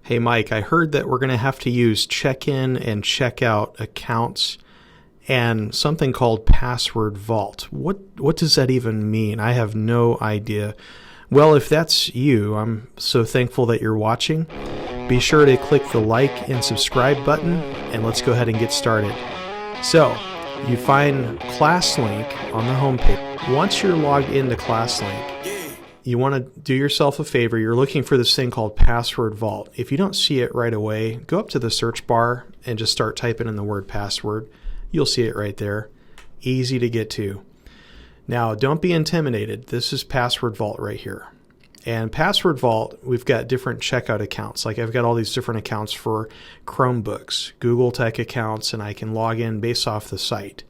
Hey Mike, I heard that we're going to have to use check-in and check-out accounts and something called Password Vault. What does that even mean? I have no idea. Well, if that's you, I'm so thankful that you're watching. Be sure to click the like and subscribe button, and let's go ahead and get started. So, you find ClassLink on the homepage. Once you're logged into ClassLink, you want to do yourself a favor. You're looking for this thing called Password Vault. If you don't see it right away, go up to the search bar and just start typing in the word password. You'll see it right there. Easy to get to. Now, don't be intimidated. This is Password Vault right here. And Password Vault, we've got different checkout accounts. Like I've got all these different accounts for Chromebooks, Google Tech accounts, and I can log in based off the site.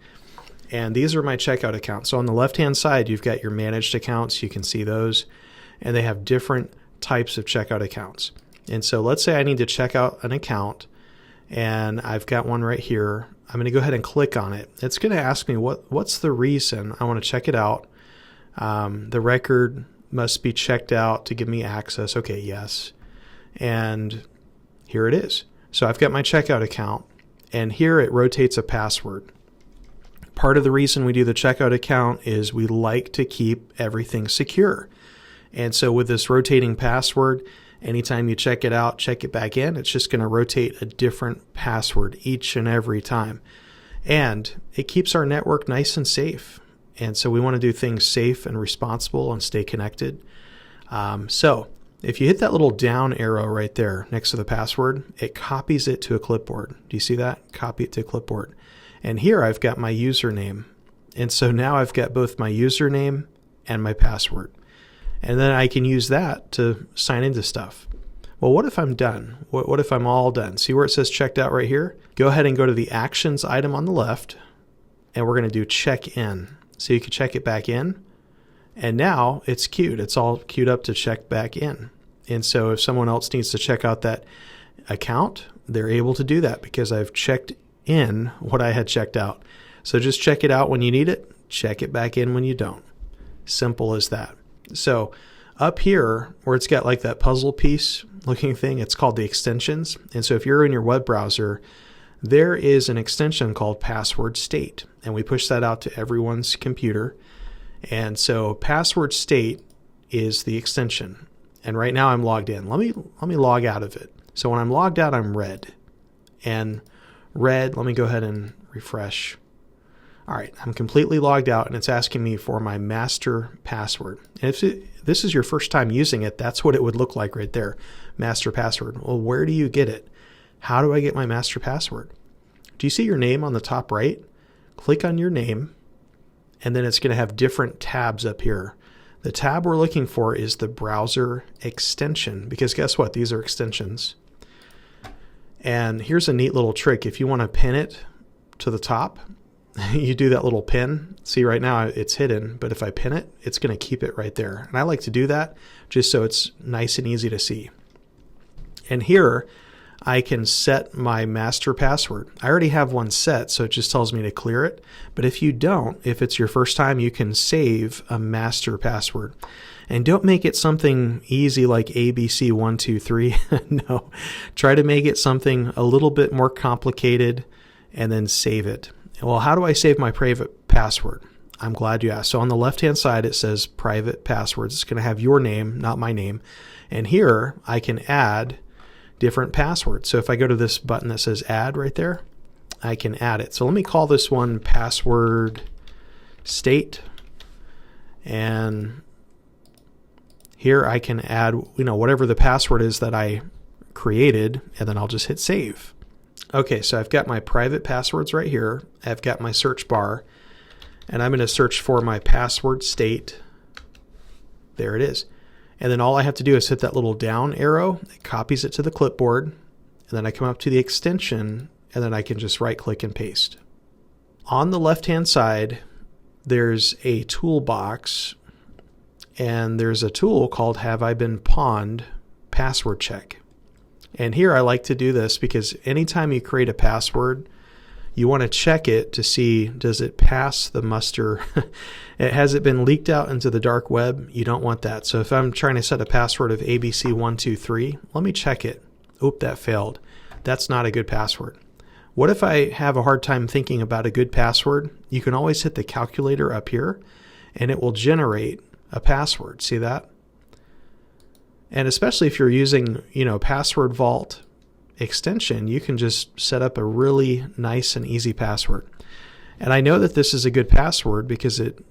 And these are my checkout accounts. So on the left-hand side, you've got your managed accounts. You can see those. And they have different types of checkout accounts. And so let's say I need to check out an account, and I've got one right here. I'm going to go ahead and click on it. It's going to ask me what's the reason I want to check it out. The record must be checked out to give me access. Okay, yes. And here it is. So I've got my checkout account, and here it rotates a password. Part of the reason we do the checkout account is we like to keep everything secure. And so with this rotating password, anytime you check it out, check it back in, it's just going to rotate a different password each and every time. And it keeps our network nice and safe. And so we want to do things safe and responsible and stay connected. So if you hit that little down arrow right there next to the password, it copies it to a clipboard. Do you see that? Copy it to a clipboard. And here I've got my username. And so now I've got both my username and my password. And then I can use that to sign into stuff. Well, what if I'm done? What if I'm all done? See where it says checked out right here? Go ahead and go to the actions item on the left, and we're going to do check in. So you can check it back in. And now it's queued. It's all queued up to check back in. And so if someone else needs to check out that account, they're able to do that because I've checked in what I had checked out. So just check it out when you need it. Check it back in when you don't. Simple as that. So up here where it's got like that puzzle piece looking thing, it's called the extensions. And so if you're in your web browser, there is an extension called Password.State. And we push that out to everyone's computer. And so Password.State is the extension. And right now I'm logged in. Let me log out of it. So when I'm logged out, I'm red. And red, let me go ahead and refresh. All right, I'm completely logged out, and it's asking me for my master password. And if this is your first time using it, that's what it would look like right there, master password. Well, where do you get it? How do I get my master password? Do you see your name on the top right? Click on your name, and then it's going to have different tabs up here. The tab we're looking for is the browser extension, because guess what? These are extensions. And here's a neat little trick. If you want to pin it to the top, you do that little pin. See, right now it's hidden, but if I pin it, it's going to keep it right there. And I like to do that just so it's nice and easy to see. And here I can set my master password. I already have one set, so it just tells me to clear it. But if you don't, if it's your first time, you can save a master password. And don't make it something easy like ABC123. No, try to make it something a little bit more complicated and then save it. Well, how do I save my private password? I'm glad you asked. So on the left-hand side, it says private passwords. It's going to have your name, not my name. And here I can add different passwords. So if I go to this button that says add right there, I can add it. So let me call this one Password.State. And here I can add, whatever the password is that I created, and then I'll just hit save. Okay, so I've got my private passwords right here. I've got my search bar, and I'm going to search for my Password.State. There it is. And then all I have to do is hit that little down arrow. It copies it to the clipboard, and then I come up to the extension, and then I can just right-click and paste. On the left-hand side, there's a toolbox, and there's a tool called Have I Been Pwned Password Check. And here I like to do this because anytime you create a password, you want to check it to see, does it pass the muster? Has it been leaked out into the dark web? You don't want that. So if I'm trying to set a password of ABC123, let me check it. Oop, that failed. That's not a good password. What if I have a hard time thinking about a good password? You can always hit the calculator up here and it will generate a password. See that? And especially if you're using, Password Vault extension, you can just set up a really nice and easy password. And I know that this is a good password because it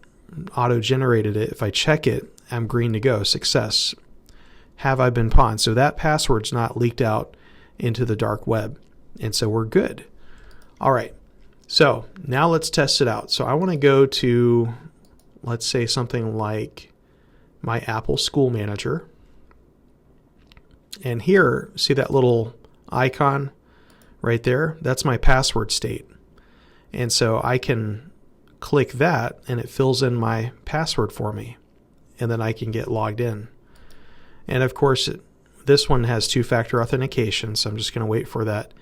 auto-generated it. If I check it, I'm green to go. Success. Have I been pwned? So that password's not leaked out into the dark web. And so we're good. All right. So now let's test it out. So I want to go to, let's say something like my Apple School Manager. And here, see that little icon right there? That's my password state. And so I can click that and it fills in my password for me. And then I can get logged in. And of course, this one has two-factor authentication, so I'm just going to wait for that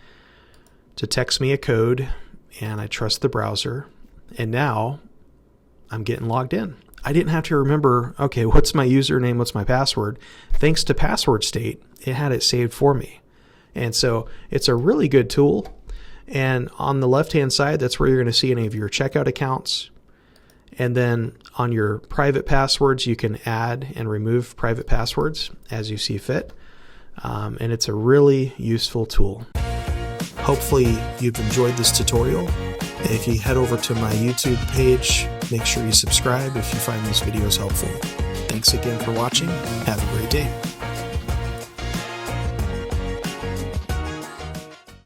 to text me a code, and I trust the browser. And now I'm getting logged in. I didn't have to remember, okay, what's my username, what's my password? Thanks to Password State, it had it saved for me. And so it's a really good tool. And on the left-hand side, that's where you're going to see any of your checkout accounts. And then on your private passwords, you can add and remove private passwords as you see fit. And it's a really useful tool. Hopefully you've enjoyed this tutorial. If you head over to my YouTube page, make sure you subscribe if you find these videos helpful. Thanks again for watching. Have a great day.